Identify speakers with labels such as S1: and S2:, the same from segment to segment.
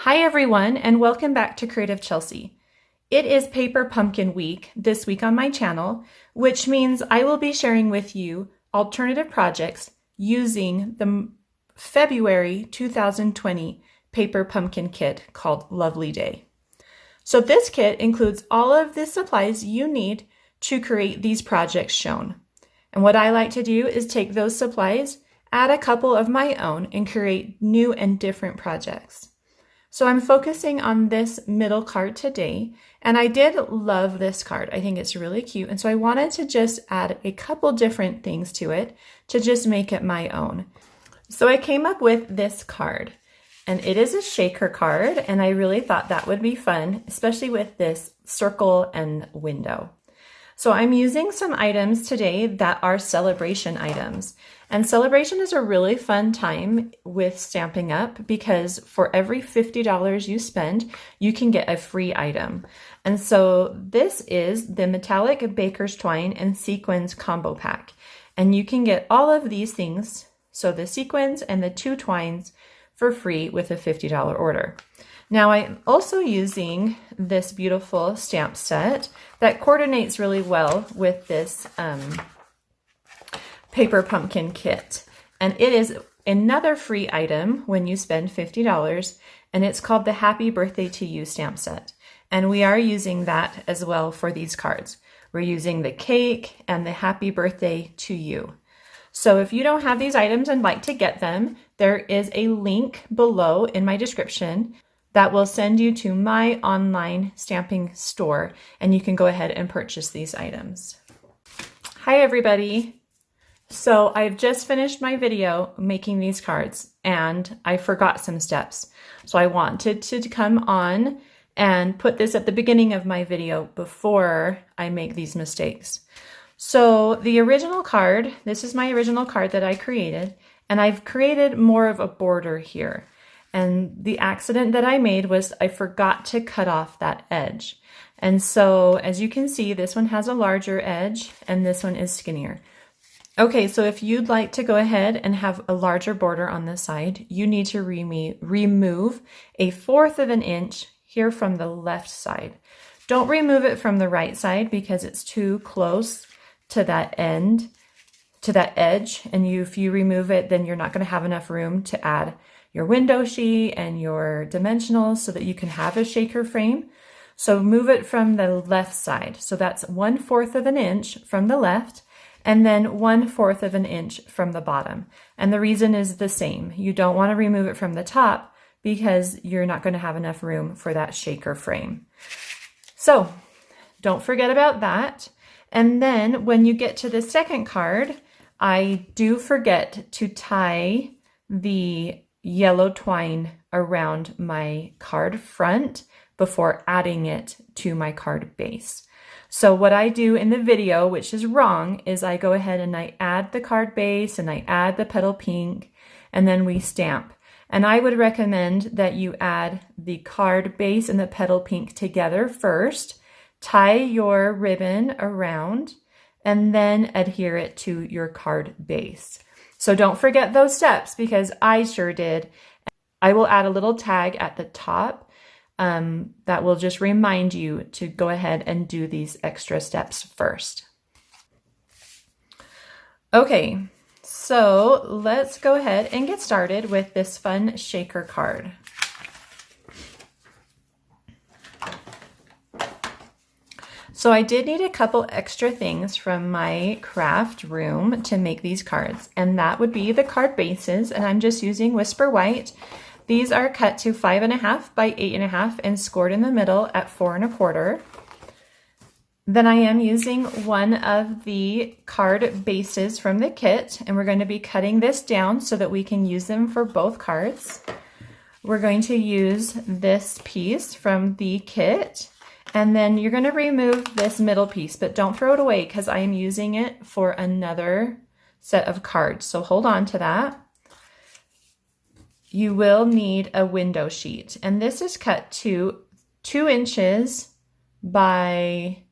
S1: Hi everyone, and welcome back to CreativeChelsey. It is Paper Pumpkin Week this week on my channel, which means I will be sharing with you alternative projects using the February 2020 Paper Pumpkin Kit called Lovely Day. So this kit includes all of the supplies you need to create these projects shown. And what I like to do is take those supplies, add a couple of my own, and create new and different projects. So I'm focusing on this middle card today, and I did love this card. I think it's really cute, and so I wanted to just add a couple different things to it to just make it my own. So I came up with this card, and it is a shaker card, and I really thought that would be fun, especially with this circle and window. So I'm using some items today that are celebration items. And celebration is a really fun time with Stampin' Up! Because for every $50 you spend, you can get a free item. And so this is the Metallic Baker's Twine and Sequins Combo Pack. And you can get all of these things, so the sequins and the 2 twines, for free with a $50 order. Now I'm also using this beautiful stamp set that coordinates really well with this Paper Pumpkin kit. And it is another free item when you spend $50, and it's called the Happy Birthday to You stamp set. And we are using that as well for these cards. We're using the cake and the Happy Birthday to You. So if you don't have these items and like to get them, there is a link below in my description that will send you to my online stamping store, and you can go ahead and purchase these items. Hi everybody. So I've just finished my video making these cards, and I forgot some steps. So I wanted to come on and put this at the beginning of my video before I make these mistakes. So the original card, this is my original card that I created, and I've created more of a border here. And the accident that I made was I forgot to cut off that edge. And so as you can see, this one has a larger edge and this one is skinnier. Okay, so if you'd like to go ahead and have a larger border on this side, you need to remove 1/4 of an inch here from the left side. Don't remove it from the right side because it's too close to that end, to that edge. And if you remove it, then you're not going to have enough room to add your window sheet and your dimensionals so that you can have a shaker frame. So move it from the left side. So that's 1/4 of an inch from the left, and then 1/4 of an inch from the bottom. And the reason is the same. You don't want to remove it from the top because you're not going to have enough room for that shaker frame. So don't forget about that. And then when you get to the second card, I do forget to tie the yellow twine around my card front before adding it to my card base. So what I do in the video, which is wrong, is I go ahead and I add the card base and I add the Petal Pink, and then we stamp. And I would recommend that you add the card base and the Petal Pink together first, tie your ribbon around, and then adhere it to your card base. So don't forget those steps because I sure did. I will add a little tag at the top that will just remind you to go ahead and do these extra steps first. Okay, so let's go ahead and get started with this fun shaker card. So I did need a couple extra things from my craft room to make these cards, and that would be the card bases, and I'm just using Whisper White. These are cut to 5.5 by 8.5 and scored in the middle at 4 1/4. Then I am using one of the card bases from the kit, and we're going to be cutting this down so that we can use them for both cards. We're going to use this piece from the kit. And then you're going to remove this middle piece, but don't throw it away because I am using it for another set of cards. So hold on to that. You will need a window sheet, and this is cut to 2 inches by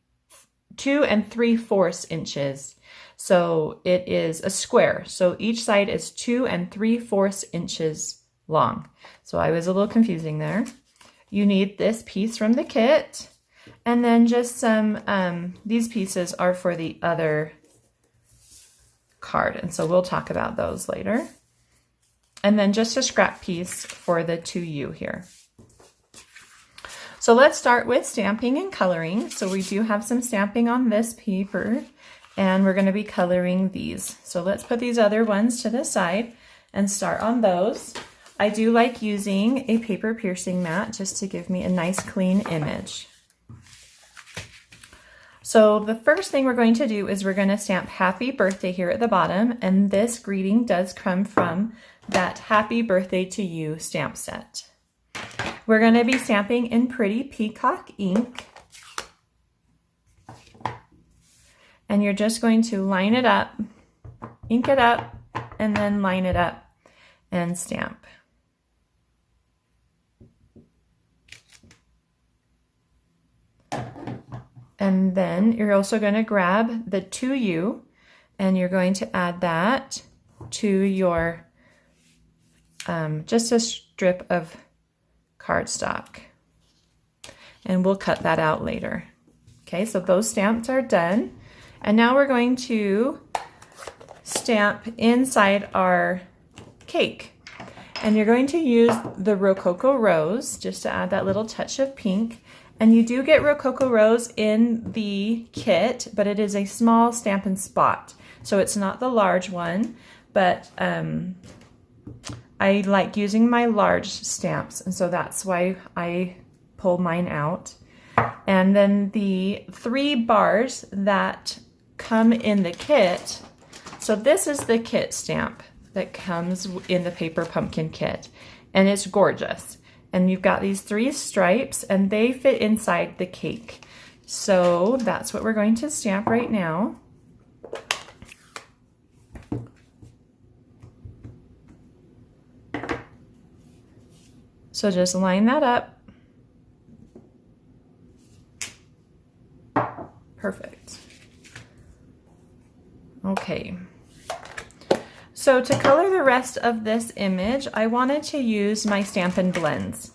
S1: 2 3/4 inches. So it is a square. So each side is 2 3/4 inches long. So I was a little confusing there. You need this piece from the kit, and then just some, these pieces are for the other card, and so we'll talk about those later. And then just a scrap piece for the 2U here. So let's start with stamping and coloring. So we do have some stamping on this paper, and we're going to be coloring these. So let's put these other ones to the side and start on those. I do like using a paper piercing mat just to give me a nice clean image. So the first thing we're going to do is we're going to stamp happy birthday here at the bottom, and this greeting does come from that Happy Birthday to You stamp set. We're going to be stamping in pretty Peacock ink, and you're just going to line it up, ink it up, and then line it up and stamp. And then you're also going to grab the 2U, and you're going to add that to your, just a strip of cardstock. And we'll cut that out later. Okay, so those stamps are done. And now we're going to stamp inside our cake. And you're going to use the Rococo Rose just to add that little touch of pink. And you do get Rococo Rose in the kit, but it is a small Stampin' Spot. So it's not the large one, but I like using my large stamps, and so that's why I pull mine out. And then the 3 bars that come in the kit, so this is the kit stamp that comes in the Paper Pumpkin kit, and it's gorgeous. And you've got these 3 stripes, and they fit inside the cake. So that's what we're going to stamp right now. So just line that up. Perfect. Okay. So to color the rest of this image, I wanted to use my Stampin' Blends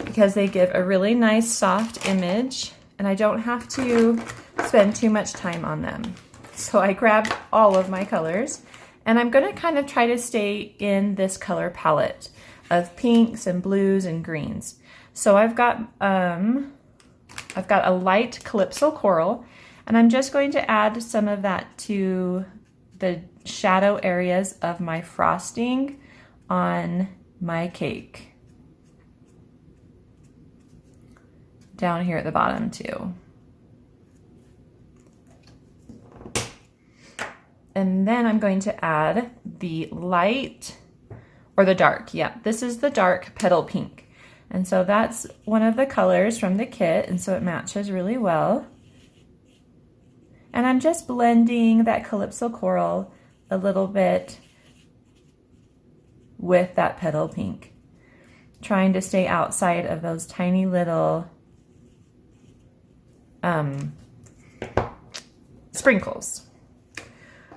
S1: because they give a really nice soft image, and I don't have to spend too much time on them. So I grabbed all of my colors, and I'm going to kind of try to stay in this color palette of pinks and blues and greens. So I've got a light Calypso coral, and I'm just going to add some of that to the shadow areas of my frosting on my cake. Down here at the bottom too. And then I'm going to add the light, or the dark, yeah, this is the dark Petal Pink. And so that's one of the colors from the kit, and so it matches really well. And I'm just blending that Calypso coral a little bit with that Petal Pink, trying to stay outside of those tiny little sprinkles.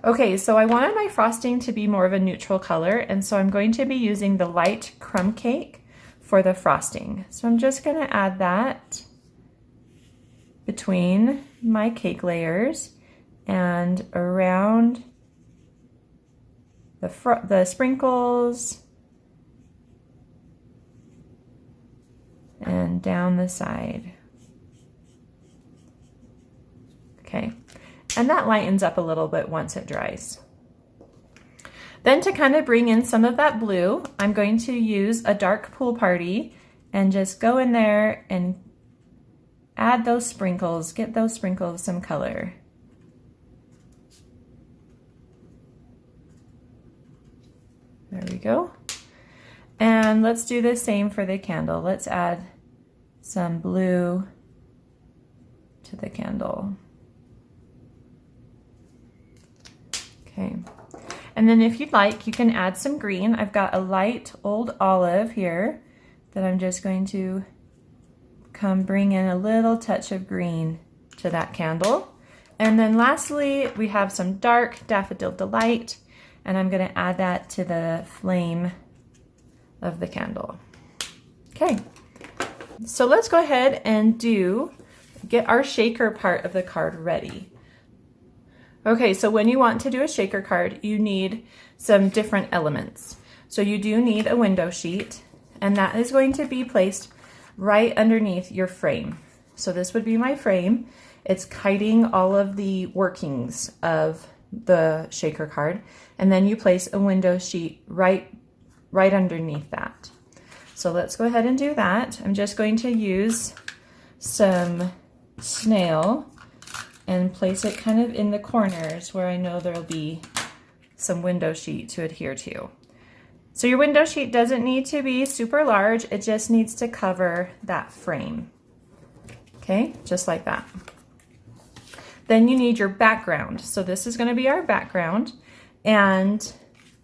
S1: Okay, so I wanted my frosting to be more of a neutral color, and so I'm going to be using the light crumb cake for the frosting. So I'm just going to add that between my cake layers and around the sprinkles and down the side. Okay, and that lightens up a little bit once it dries. Then to kind of bring in some of that blue, I'm going to use a dark Pool Party and just go in there and add those sprinkles, get those sprinkles some color. There we go. And let's do the same for the candle. Let's add some blue to the candle. Okay. And then if you'd like, you can add some green. I've got a light old olive here that I'm just going to come bring in a little touch of green to that candle. And then lastly, we have some dark Daffodil Delight, and I'm going to add that to the flame of the candle. Okay, so let's go ahead and get our shaker part of the card ready. Okay, so when you want to do a shaker card, you need some different elements. So you do need a window sheet, and that is going to be placed right underneath your frame. So this would be my frame. It's hiding all of the workings of the shaker card, and then you place a window sheet right underneath that. So let's go ahead and do that. I'm just going to use some snail and place it kind of in the corners where I know there'll be some window sheet to adhere to. So your window sheet doesn't need to be super large, it just needs to cover that frame. Okay, just like that. Then you need your background. So this is going to be our background, and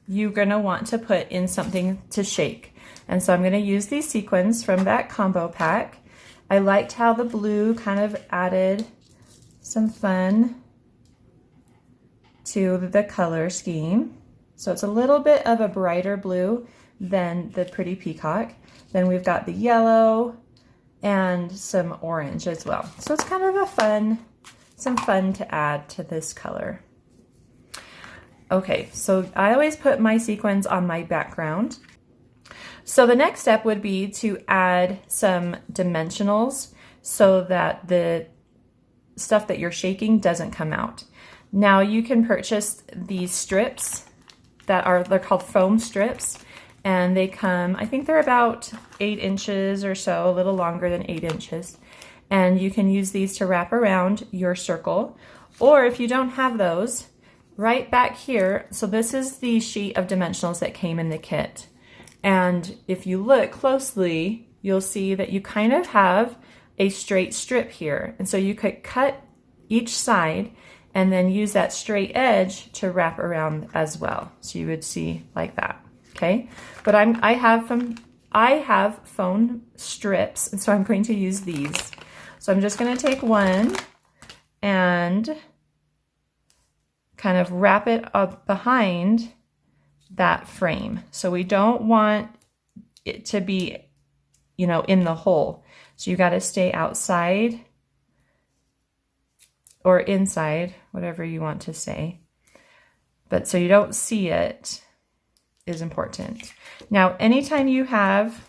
S1: you're going to want to put in something to shake. And so I'm going to use these sequins from that combo pack. I liked how the blue kind of added some fun to the color scheme. So it's a little bit of a brighter blue than the Pretty Peacock. Then we've got the yellow and some orange as well. So it's kind of some fun to add to this color. Okay, so I always put my sequins on my background. So the next step would be to add some dimensionals so that the stuff that you're shaking doesn't come out. Now you can purchase these strips they're called foam strips, and they come, I think they're about 8 inches or so, a little longer than 8 inches. And you can use these to wrap around your circle, or if you don't have those, right back here, so this is the sheet of dimensionals that came in the kit. And if you look closely, you'll see that you kind of have a straight strip here. And so you could cut each side and then use that straight edge to wrap around as well. So you would see like that, okay? But I have foam strips, and so I'm going to use these. So I'm just gonna take one and kind of wrap it up behind that frame. So we don't want it to be, you know, in the hole. So you gotta stay outside or inside, whatever you want to say. But so you don't see it is important. Now, anytime you have,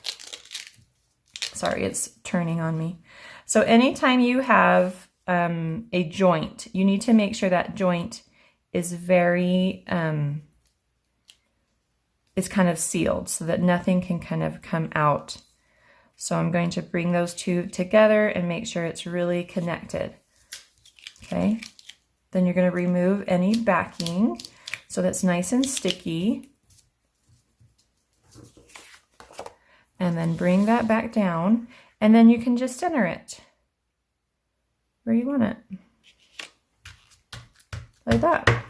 S1: sorry, it's turning on me. So anytime you have a joint, you need to make sure that joint is very, is kind of sealed so that nothing can kind of come out. So I'm going to bring those two together and make sure it's really connected. Okay, then you're going to remove any backing so that's nice and sticky. And then bring that back down, and then you can just center it where you want it. Like that.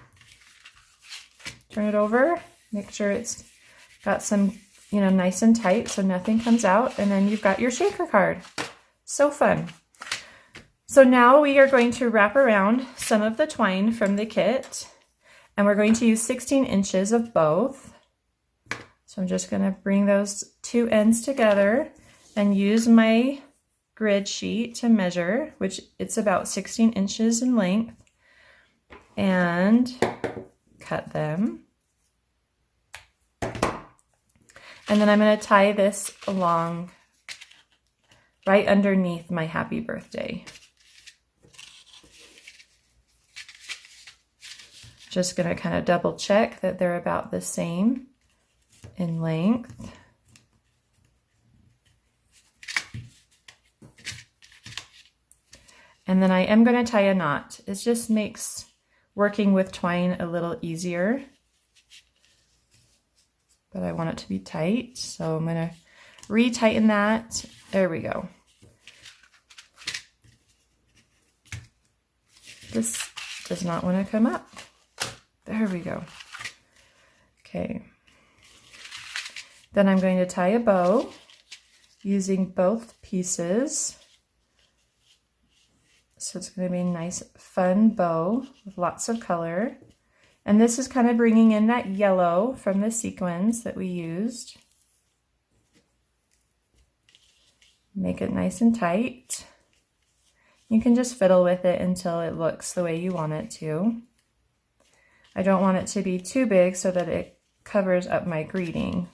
S1: Turn it over, make sure it's got some, you know, nice and tight so nothing comes out, and then you've got your shaker card. So fun. So now we are going to wrap around some of the twine from the kit, and we're going to use 16 inches of both. So I'm just going to bring those two ends together and use my grid sheet to measure, which it's about 16 inches in length, and cut them. And then I'm going to tie this along right underneath my happy birthday. Just going to kind of double check that they're about the same in length. And then I am going to tie a knot. It just makes working with twine a little easier. But I want it to be tight, so I'm going to re-tighten that. There we go. This does not want to come up. There we go. Okay. Then I'm going to tie a bow using both pieces. So it's going to be a nice, fun bow with lots of color. And this is kind of bringing in that yellow from the sequins that we used. Make it nice and tight. You can just fiddle with it until it looks the way you want it to. I don't want it to be too big so that it covers up my greeting,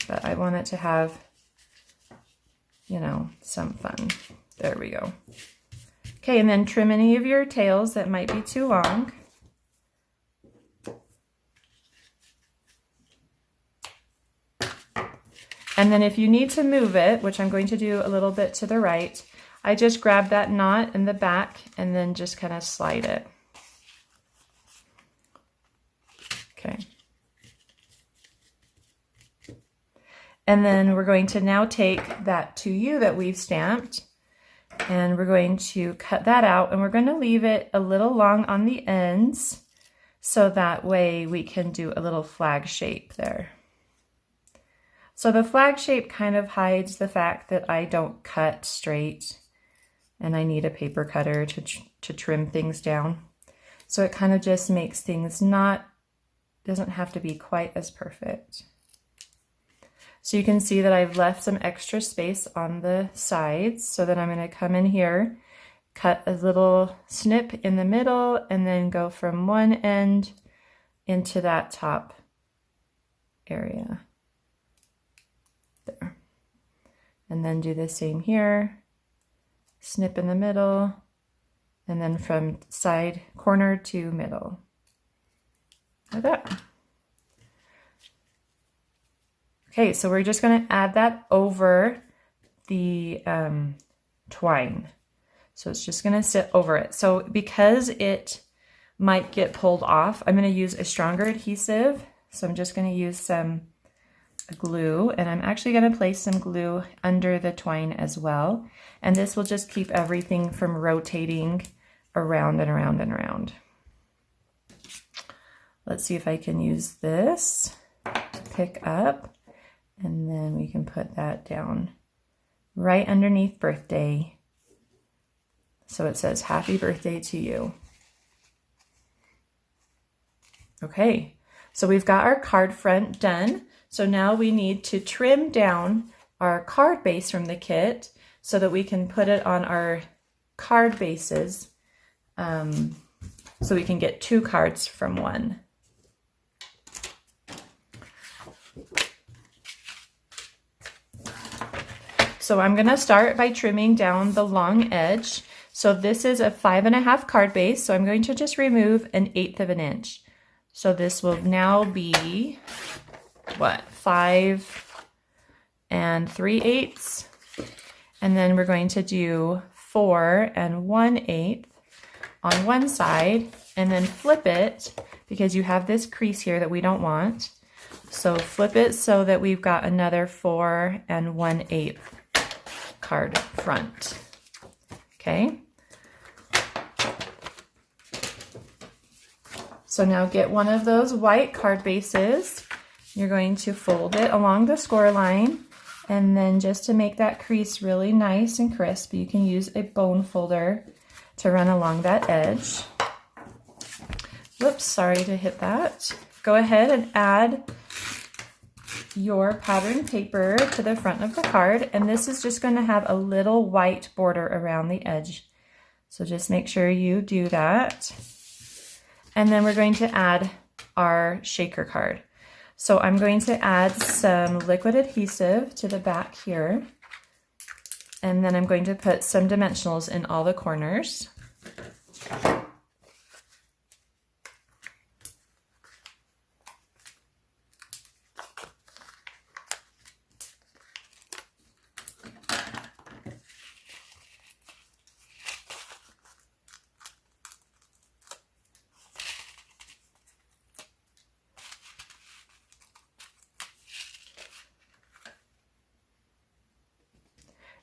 S1: but I want it to have, you know, some fun. There we go. Okay, and then trim any of your tails that might be too long. And then if you need to move it, which I'm going to do a little bit to the right, I just grab that knot in the back and then just kind of slide it. Okay. And then we're going to now take that to you that we've stamped, and we're going to cut that out, and we're going to leave it a little long on the ends so that way we can do a little flag shape there. So the flag shape kind of hides the fact that I don't cut straight and I need a paper cutter to trim things down. So it kind of just makes things doesn't have to be quite as perfect. So you can see that I've left some extra space on the sides, so that I'm going to come in here, cut a little snip in the middle, and then go from one end into that top area. There. And then do the same here, snip in the middle, and then from side corner to middle. Like that. Okay, so we're just going to add that over the twine. So it's just going to sit over it. So because it might get pulled off, I'm going to use a stronger adhesive. So I'm just going to use some glue, and I'm actually going to place some glue under the twine as well. And this will just keep everything from rotating around and around and around. Let's see if I can use this, pick up, and then we can put that down right underneath birthday. So it says, happy birthday to you. Okay, so we've got our card front done. So now we need to trim down our card base from the kit so that we can put it on our card bases, so we can get 2 cards from one. So I'm going to start by trimming down the long edge. So this is a 5.5 card base, so I'm going to just remove 1/8 of an inch. So this will now be, what, 5 3/8. And then we're going to do 4 1/8 on one side, and then flip it, because you have this crease here that we don't want. So flip it so that we've got another 4 1/8 card front. Okay. So now get one of those white card bases. You're going to fold it along the score line, and then just to make that crease really nice and crisp, you can use a bone folder to run along that edge. Whoops, sorry to hit that. Go ahead and add your pattern paper to the front of the card, and this is just going to have a little white border around the edge. So just make sure you do that. And then we're going to add our shaker card. So I'm going to add some liquid adhesive to the back here, and then I'm going to put some dimensionals in all the corners.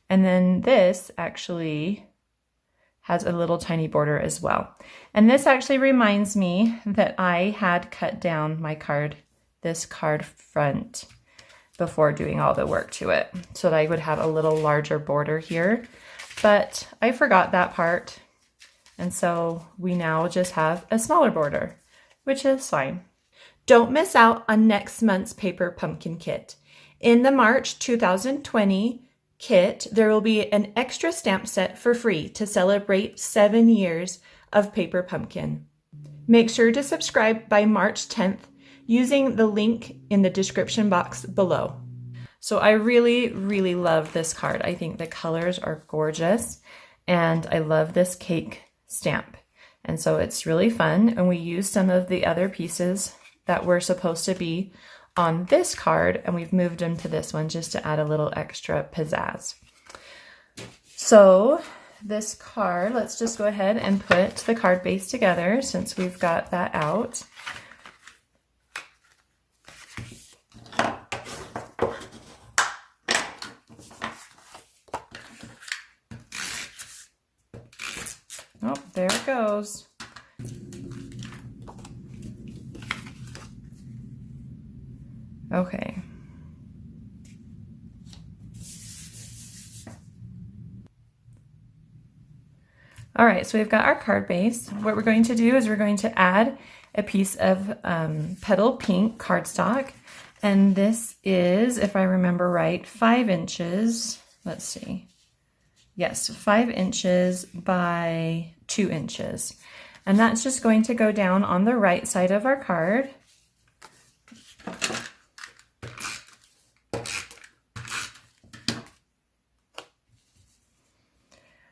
S1: And then this actually has a little tiny border as well. And this actually reminds me that I had cut down my card, this card front, before doing all the work to it, so that I would have a little larger border here. But I forgot that part. And so we now just have a smaller border, which is fine. Don't miss out on next month's paper pumpkin kit. In the March 2020 kit, there will be an extra stamp set for free to celebrate 7 years of Paper Pumpkin. Make sure to subscribe by March 10th using the link in the description box below. So I really, really love this card. I think the colors are gorgeous and I love this cake stamp. And so it's really fun, and we used some of the other pieces that were supposed to be on this card and we've moved them to this one just to add a little extra pizzazz. So this card, let's just go ahead and put the card base together since we've got that out. Oh, there it goes. Okay. All right, so we've got our card base. What we're going to do is we're going to add a piece of Petal Pink cardstock. And this is, if I remember right, 5 inches. Let's see. Yes, 5 inches by 2 inches. And that's just going to go down on the right side of our card.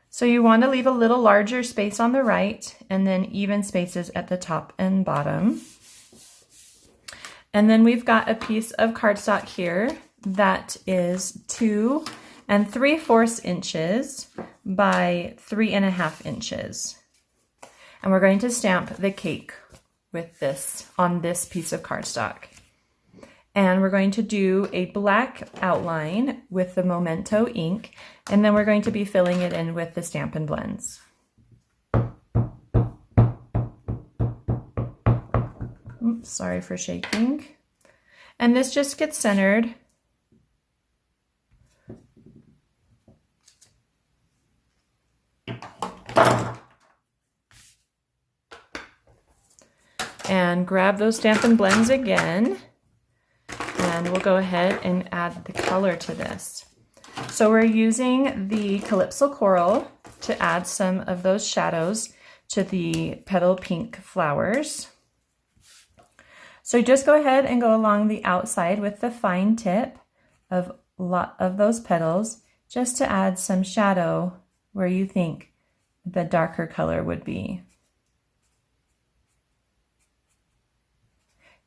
S1: So you want to leave a little larger space on the right and then even spaces at the top and bottom. And then we've got a piece of cardstock here that is 2 3/4 inches by 3.5 inches. And we're going to stamp the cake with this on this piece of cardstock. And we're going to do a black outline with the Memento ink, and then we're going to be filling it in with the Stampin' blends. Oops, sorry for shaking. And this just gets centered. And grab those Stampin' blends again. And we'll go ahead and add the color to this. So we're using the Calypso Coral to add some of those shadows to the Petal Pink flowers. So just go ahead and go along the outside with the fine tip of a lot of those petals just to add some shadow where you think the darker color would be.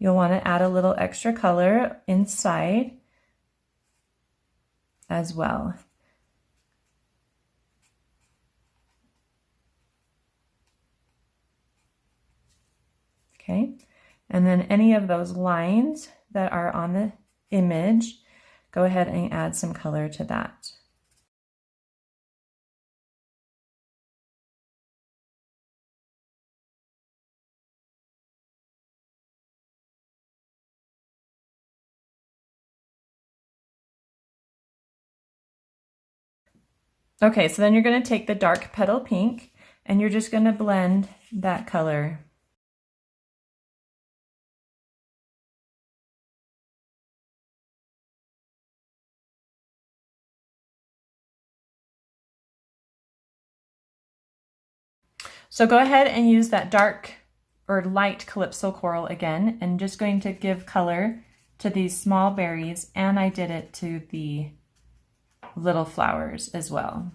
S1: You'll want to add a little extra color inside as well. Okay, and then any of those lines that are on the image, go ahead and add some color to that. Okay, so then you're going to take the dark Petal Pink and you're just going to blend that color. So go ahead and use that dark or light Calypso Coral again, and just going to give color to these small berries, and I did it to the little flowers as well.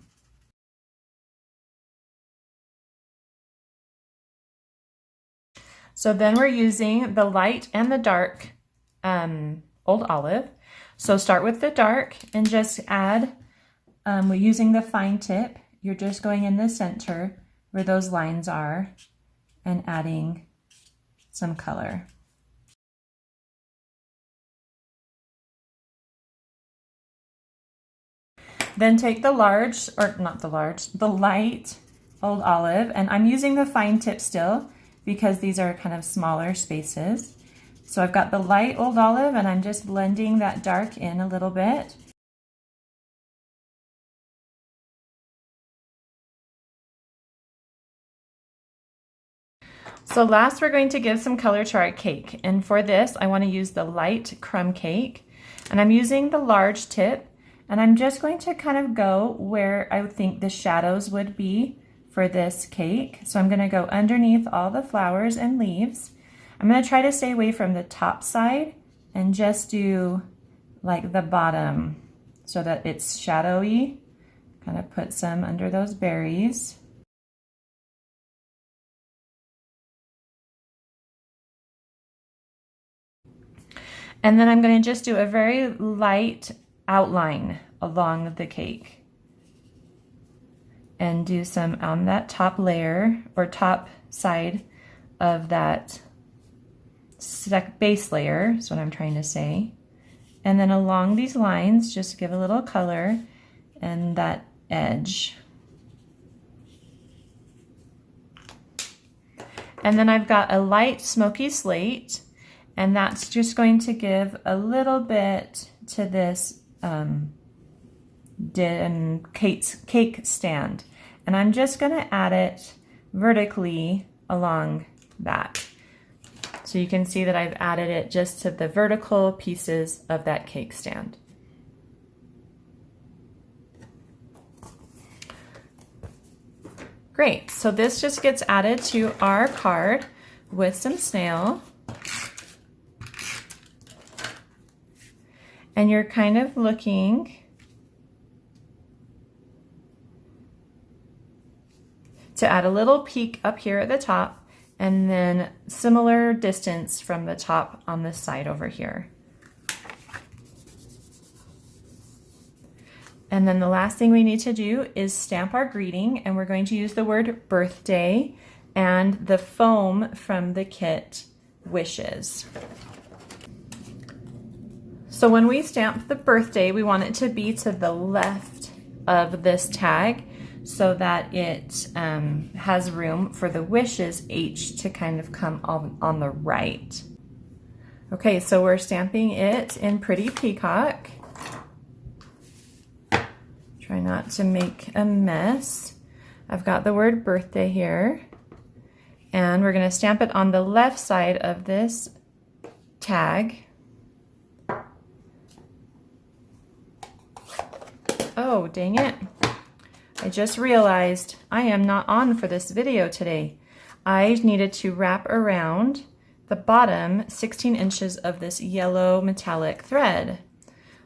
S1: So then we're using the light and the dark Old Olive. So start with the dark and just add, we're using the fine tip. You're just going in the center where those lines are and adding some color. Then take the large, or not the large, the light Old Olive, and I'm using the fine tip still because these are kind of smaller spaces. So I've got the light Old Olive and I'm just blending that dark in a little bit. So last we're going to give some color to our cake, and for this I want to use the light crumb cake, and I'm using the large tip, And I'm just going to kind of go where I would think the shadows would be for this cake. So I'm going to go underneath all the flowers and leaves. I'm going to try to stay away from the top side and just do like the bottom so that it's shadowy. Kind of put some under those berries. And then I'm going to just do a very light outline along the cake and do some on that top layer or top side of that base layer is what I'm trying to say. And then along these lines, just give a little color and that edge. And then I've got a light smoky slate, and that's just going to give a little bit to this cake stand. And I'm just going to add it vertically along that. So you can see that I've added it just to the vertical pieces of that cake stand. Great, so this just gets added to our card with some snail. And you're kind of looking to add a little peak up here at the top, and then similar distance from the top on this side over here. And then the last thing we need to do is stamp our greeting, and we're going to use the word birthday and the foam from the kit wishes. So when we stamp the birthday, we want it to be to the left of this tag so that it has room for the wishes H to kind of come on the right. Okay, so we're stamping it in Pretty Peacock. Try not to make a mess. I've got the word birthday here, and we're going to stamp it on the left side of this tag. Oh, dang it. I just realized I am not on for this video today. I needed to wrap around the bottom 16 inches of this yellow metallic thread.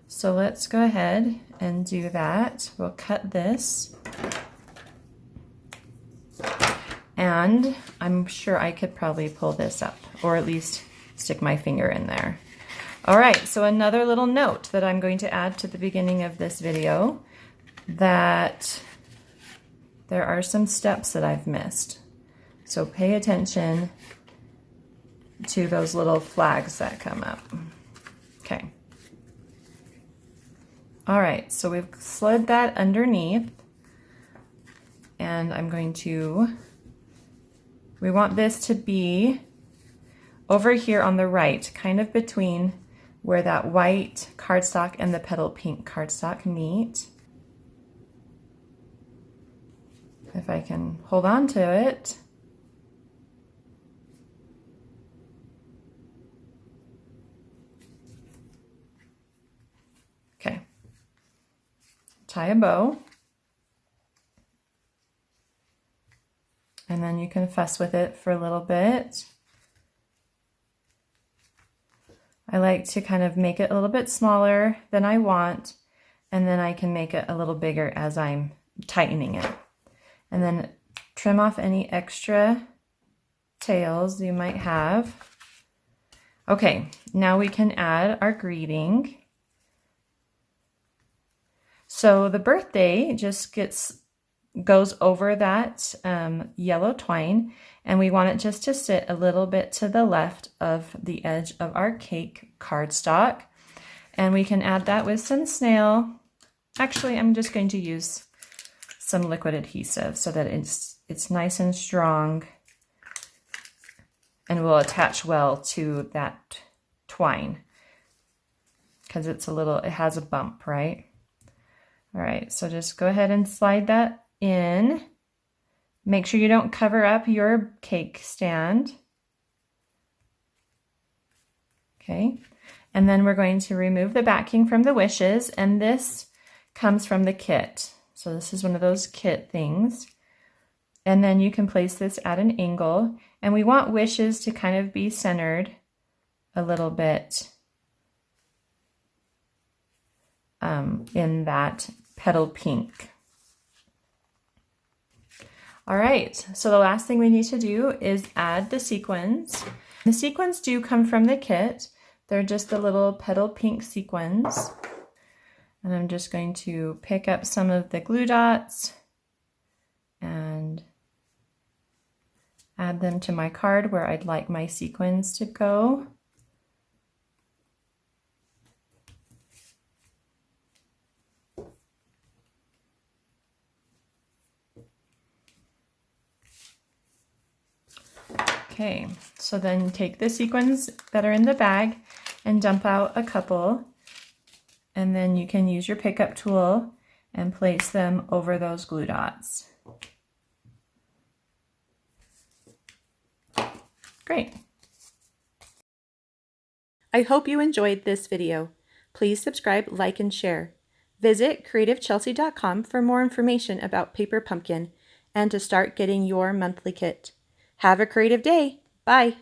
S1: So let's go ahead and do that. We'll cut this. And I'm sure I could probably pull this up, or at least stick my finger in there. All right, so another little note that I'm going to add to the beginning of this video, that there are some steps that I've missed. So pay attention to those little flags that come up. Okay. All right, so we've slid that underneath, and I'm going to, we want this to be over here on the right, kind of between where that white cardstock and the Petal Pink cardstock meet. If I can hold on to it. Okay. Tie a bow. And then you can fuss with it for a little bit. I like to kind of make it a little bit smaller than I want, and then I can make it a little bigger as I'm tightening it. And then trim off any extra tails you might have. Okay, now we can add our greeting. So the birthday just goes over that yellow twine, and we want it just to sit a little bit to the left of the edge of our cake cardstock. And we can add that with some snail. Actually, I'm just going to use some liquid adhesive so that it's nice and strong and will attach well to that twine, because it has a bump, right? All right, so just go ahead and slide that in. Make sure you don't cover up your cake stand. Okay, and then we're going to remove the backing from the wishes, and this comes from the kit. So this is one of those kit things. And then you can place this at an angle. And we want wishes to kind of be centered a little bit in that petal pink. All right, so the last thing we need to do is add the sequins. The sequins do come from the kit. They're just the little petal pink sequins. And I'm just going to pick up some of the glue dots and add them to my card where I'd like my sequins to go. Okay, so then take the sequins that are in the bag and dump out a couple, and then you can use your pickup tool and place them over those glue dots. Great. I hope you enjoyed this video. Please subscribe, like, and share. Visit CreativeChelsey.com for more information about Paper Pumpkin and to start getting your monthly kit. Have a creative day. Bye.